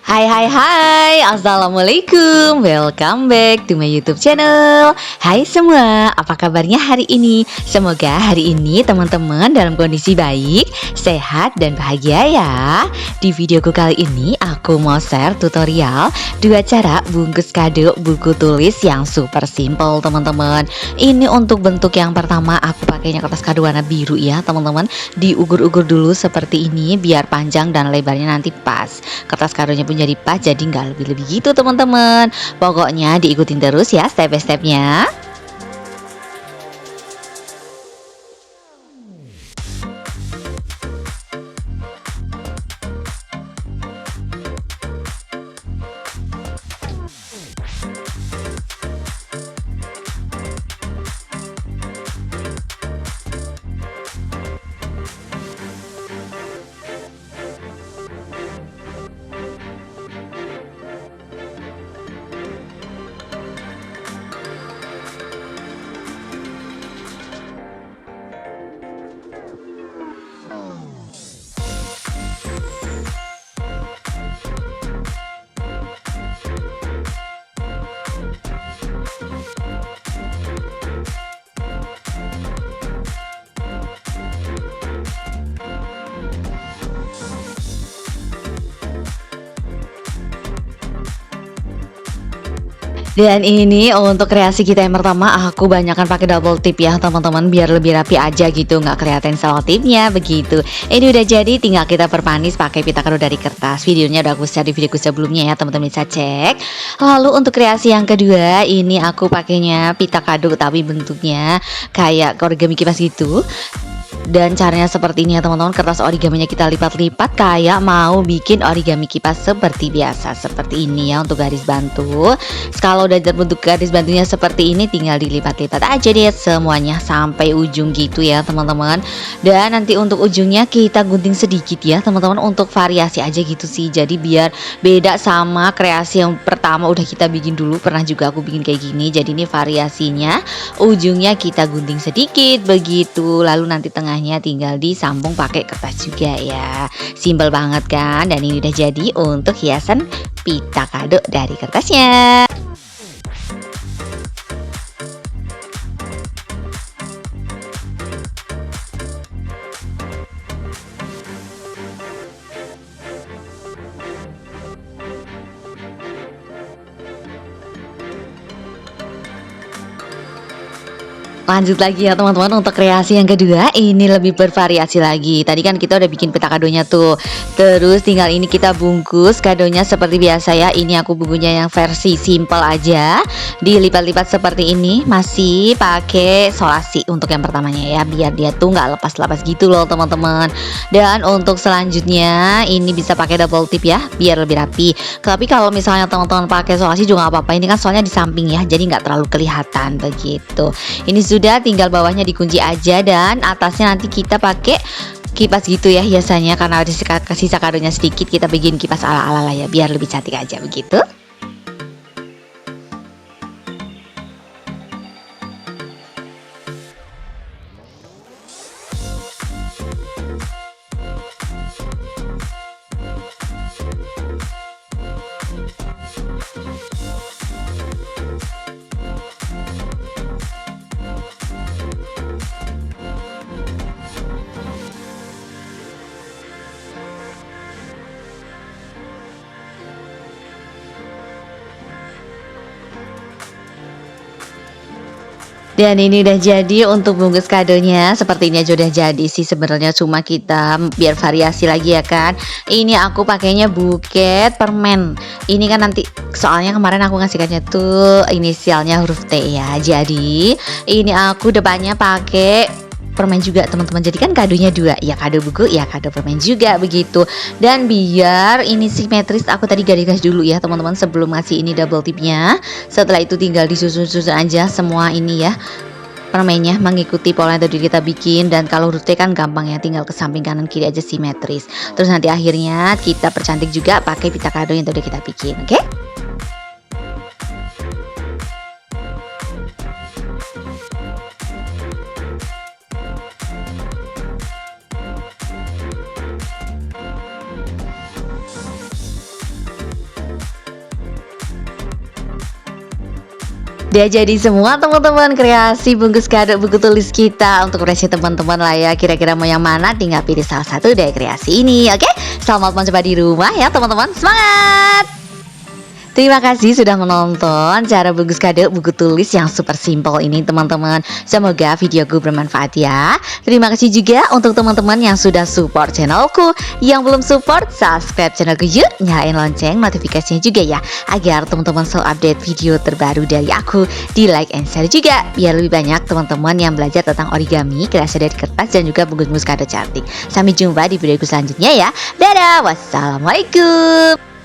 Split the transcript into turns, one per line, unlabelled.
Hai hai hai, Assalamualaikum. Welcome back to my YouTube channel. Hai semua, apa kabarnya hari ini? Semoga hari ini teman-teman dalam kondisi baik, sehat dan bahagia ya. Di videoku kali ini aku mau share tutorial 2 cara bungkus kado buku tulis yang super simple teman-teman. Ini untuk bentuk yang pertama aku pakainya kertas kado warna biru ya teman-teman. Diugur-ugur dulu seperti ini biar panjang dan lebarnya nanti pas. Kertas kadonya pun jadi pas, jadi nggak lebih-lebih gitu teman-teman. Pokoknya diikutin terus ya step by stepnya. Dan ini untuk kreasi kita yang pertama, aku banyakkan pakai double tip ya teman-teman, biar lebih rapi aja gitu, nggak kelihatan selotipnya begitu. Ini udah jadi, tinggal kita perpanis pakai pita kado dari kertas. Videonya udah aku share di videoku sebelumnya ya teman-teman, bisa cek. Lalu untuk kreasi yang kedua, ini aku pakainya pita kado tapi bentuknya kayak origami kipas gitu. Dan caranya seperti ini ya teman-teman, kertas origaminya kita lipat-lipat kayak mau bikin origami kipas seperti biasa. Seperti ini ya untuk garis bantu. Kalau udah terbentuk garis bantunya seperti ini, tinggal dilipat-lipat aja deh semuanya sampai ujung gitu ya teman-teman. Dan nanti untuk ujungnya kita gunting sedikit ya teman-teman, untuk variasi aja gitu sih. Jadi biar beda sama kreasi yang pertama udah kita bikin dulu, pernah juga aku bikin kayak gini. Jadi ini variasinya, ujungnya kita gunting sedikit begitu. Lalu nanti tengah tinggal disambung pakai kertas juga ya. Simple banget kan? Dan ini udah jadi untuk hiasan pita kado dari kertasnya. Lanjut lagi ya teman-teman, untuk kreasi yang kedua ini lebih bervariasi lagi. Tadi kan kita udah bikin peta kadonya tuh. Terus tinggal ini kita bungkus kadonya seperti biasa ya. Ini aku bungkusnya yang versi simple aja. Dilipat-lipat seperti ini, masih pakai solasi untuk yang pertamanya ya, biar dia tuh nggak lepas-lepas gitu loh teman-teman. Dan untuk selanjutnya ini bisa pakai double tip ya, biar lebih rapi. Tapi kalau misalnya teman-teman pakai solasi juga nggak apa-apa. Ini kan soalnya di samping ya, jadi nggak terlalu kelihatan begitu. Ini sudah, tinggal bawahnya dikunci aja dan atasnya nanti kita pakai kipas gitu ya hiasannya, karena ada sisa kadonya sedikit, kita bikin kipas ala-ala lah ya, biar lebih cantik aja begitu. Dan ini udah jadi untuk bungkus kadonya. Seperti ini aja udah jadi sih sebenarnya, cuma kita biar variasi lagi ya kan. Ini aku pakainya buket permen. Ini kan nanti soalnya kemarin aku ngasihkannya tuh inisialnya huruf T ya. Jadi ini aku depannya pakai permen juga teman-teman, jadi kan kadonya dua ya, kado buku ya kado permen juga begitu. Dan biar ini simetris, aku tadi garis dulu ya teman-teman sebelum ngasih ini double tipnya. Setelah itu tinggal disusun-susun aja semua ini ya, permennya mengikuti pola yang tadi kita bikin. Dan kalau huruf T kan gampang ya, tinggal ke samping kanan kiri aja simetris. Terus nanti akhirnya kita percantik juga pakai pita kado yang tadi kita bikin, oke? Udah jadi semua teman-teman kreasi bungkus kado buku tulis kita untuk kreasi teman-teman lah ya. Kira-kira mau yang mana tinggal pilih salah satu dari kreasi ini. Oke, selamat mencoba di rumah ya teman-teman. Semangat! Terima kasih sudah menonton cara bungkus kado buku tulis yang super simple ini teman-teman. Semoga videoku bermanfaat ya. Terima kasih juga untuk teman-teman yang sudah support channelku. Yang belum support, subscribe channelku yuk. Nyalain lonceng notifikasinya juga ya, agar teman-teman selalu update video terbaru dari aku. Di like and share juga, biar lebih banyak teman-teman yang belajar tentang origami, kreasi dari kertas, dan juga bungkus kado cantik. Sampai jumpa di videoku selanjutnya ya. Dadah, wassalamualaikum.